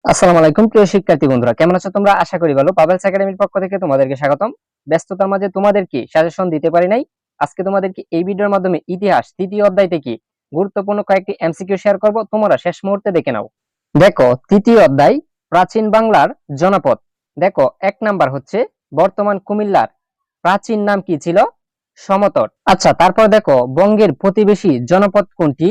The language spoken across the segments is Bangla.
আসসালামু আলাইকুম প্রিয় শিক্ষার্থী বন্ধুরা, কেমন আছো তোমরা? আশা করি ভালো। পাবেলস একাডেমির পক্ষ থেকে তোমাদেরকে স্বাগতম। ব্যস্ততার মাঝে তোমাদেরকে সাজেশন দিতে পারি নাই। আজকে তোমাদেরকে এই ভিডিওর মাধ্যমে ইতিহাস তৃতীয় অধ্যায় থেকে গুরুত্বপূর্ণ কয়েকটি এমসিকিউ শেয়ার করব। তোমরা শেষ মুহূর্তে দেখে নাও। দেখো, তৃতীয় অধ্যায় প্রাচীন বাংলার জনপদ। দেখো, 1 নাম্বার হচ্ছে বর্তমান কুমিল্লার প্রাচীন নাম কি ছিল? সমতট। আচ্ছা, তারপর দেখো, বঙ্গের প্রতিবেশী জনপদ কোনটি?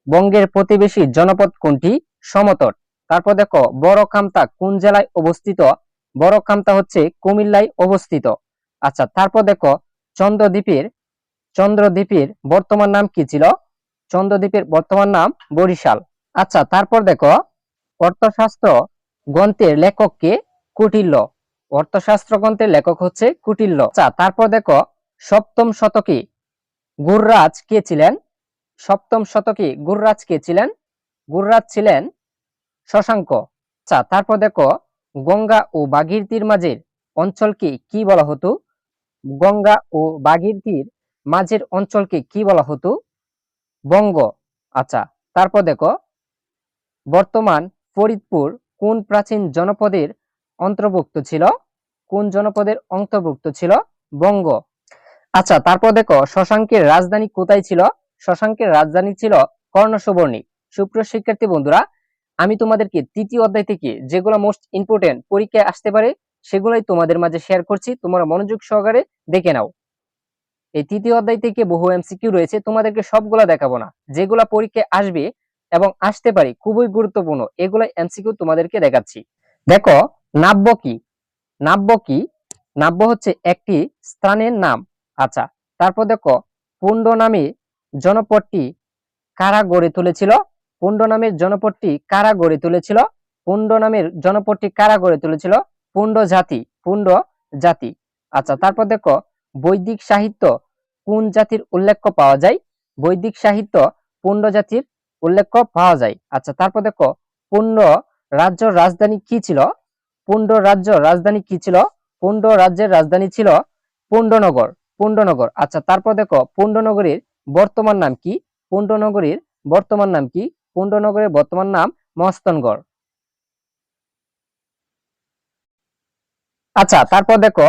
বঙ্গের প্রতিবেশী জনপদ কোনটি? সমতট। তারপর দেখো, বড় কামতা কোন জেলায় অবস্থিত? বড় কামতা হচ্ছে কুমিল্লায় অবস্থিত। আচ্ছা, তারপর দেখো, চন্দ্রদ্বীপের চন্দ্রদ্বীপের বর্তমান নাম কি ছিল? চন্দ্রদ্বীপের বর্তমান নাম বরিশাল। আচ্ছা, তারপর দেখো, অর্থশাস্ত্র গ্রন্থের লেখক কে? কুটিল্য। অর্থশাস্ত্র গ্রন্থের লেখক হচ্ছে কুটিল্য। আচ্ছা, তারপর দেখো, সপ্তম শতকে গুররাজ কে ছিলেন? সপ্তম শতকে গুররাজ কে ছিলেন? গুররাজ ছিলেন শশাঙ্ক। আচ্ছা, তারপর দেখো, গঙ্গা ও ভাগীরথীর মাঝের অঞ্চলকে কি বলা হতো? গঙ্গা ও ভাগীরথীর মাঝের অঞ্চলকে কি বলা হতো? বঙ্গ। আচ্ছা, তারপর দেখো, বর্তমান ফরিদপুর কোন প্রাচীন জনপদের অন্তর্ভুক্ত ছিল? কোন জনপদের অন্তর্ভুক্ত ছিল? বঙ্গ। আচ্ছা, তারপর দেখো, শশাঙ্কের রাজধানী কোথায় ছিল? শশাঙ্কের রাজধানী ছিল কর্ণসুবর্ণী। সুপ্রিয় শিক্ষার্থী বন্ধুরা, আমি তোমাদেরকে তৃতীয় অধ্যায় থেকে যেগুলো মোস্ট ইম্পর্টেন্ট পরীক্ষায় আসতে পারে সেগুলোই তোমাদের মাঝে শেয়ার করছি। তোমরা মনোযোগ সহকারে দেখে নাও। এই তৃতীয় অধ্যায় থেকে বহু এমসিকিউ রয়েছে, তোমাদেরকে সবগুলা দেখাবো না। যেগুলা পরীক্ষায় আসবে এবং আসতে পারে খুবই গুরুত্বপূর্ণ এগুলো এমসিকিউ তোমাদেরকে দেখাচ্ছি। দেখো, নাব্য কি? নাব্য কি? নাব্য হচ্ছে একটি স্থানের নাম। আচ্ছা, তারপর দেখো, পুণ্ড নামে জনপদটি কারা গড়ে তুলেছিল? পুণ্ড নামের জনপদটি কারা গড়ে তুলেছিল? পুণ্ড নামের জনপদটি কারা গড়ে তুলেছিল? পুণ্ড জাতি। পুণ্ড জাতি। আচ্ছা, তারপর দেখো, বৈদিক সাহিত্য কোন জাতির উল্লেখ পাওয়া যায়? বৈদিক সাহিত্য পুণ্ড জাতির উল্লেখ পাওয়া যায়। আচ্ছা, তারপর দেখো, পুণ্ড রাজ্য রাজধানী কি ছিল? পুণ্ড রাজ্য রাজধানী কি ছিল? পুণ্ড রাজ্যের রাজধানী ছিল পুণ্ডনগর। পুণ্ডনগর। আচ্ছা, তারপর দেখো, পুণ্ডনগরের বর্তমান নাম কি? পুণ্ডনগরের বর্তমান নাম কি? পুণ্ডনগরের বর্তমান নাম মহস্থানগড়। আচ্ছা, তারপর দেখো,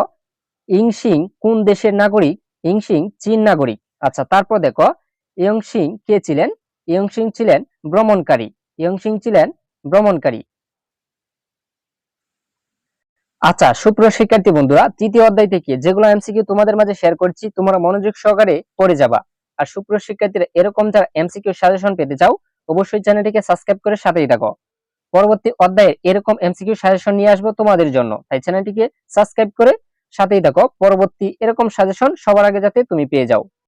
ইংসিং কোন দেশের নাগরিক? ইংসিং চীন নাগরিক। আচ্ছা, তারপর দেখো, ইয়ংসিং কে ছিলেন? ইয়ংসিং ছিলেন ভ্রমণকারী। ইয়ংসিং ছিলেন ভ্রমণকারী। আচ্ছা, সুপ্রিয় শিক্ষার্থী বন্ধুরা, তৃতীয় অধ্যায় থেকে যেগুলো এমসিকিউ তোমাদের মাঝে শেয়ার করছি তোমরা মনোযোগ সহকারে পড়ে যাবা। আর সুপ্রিয় শিক্ষার্থীরা, এরকম যারা এমসিকিউ সাজেশন পেতে চাও অবশ্যই চ্যানেলটিকে সাবস্ক্রাইব করে সাথেই থাকো। পরবর্তী অধ্যায়ে এরকম এমসিকিউ সাজেশন নিয়ে আসবো তোমাদের জন্য, তাই চ্যানেলটিকে সাবস্ক্রাইব করে সাথেই থাকো। পরবর্তী এরকম সাজেশন সবার আগে যাতে তুমি পেয়ে যাও।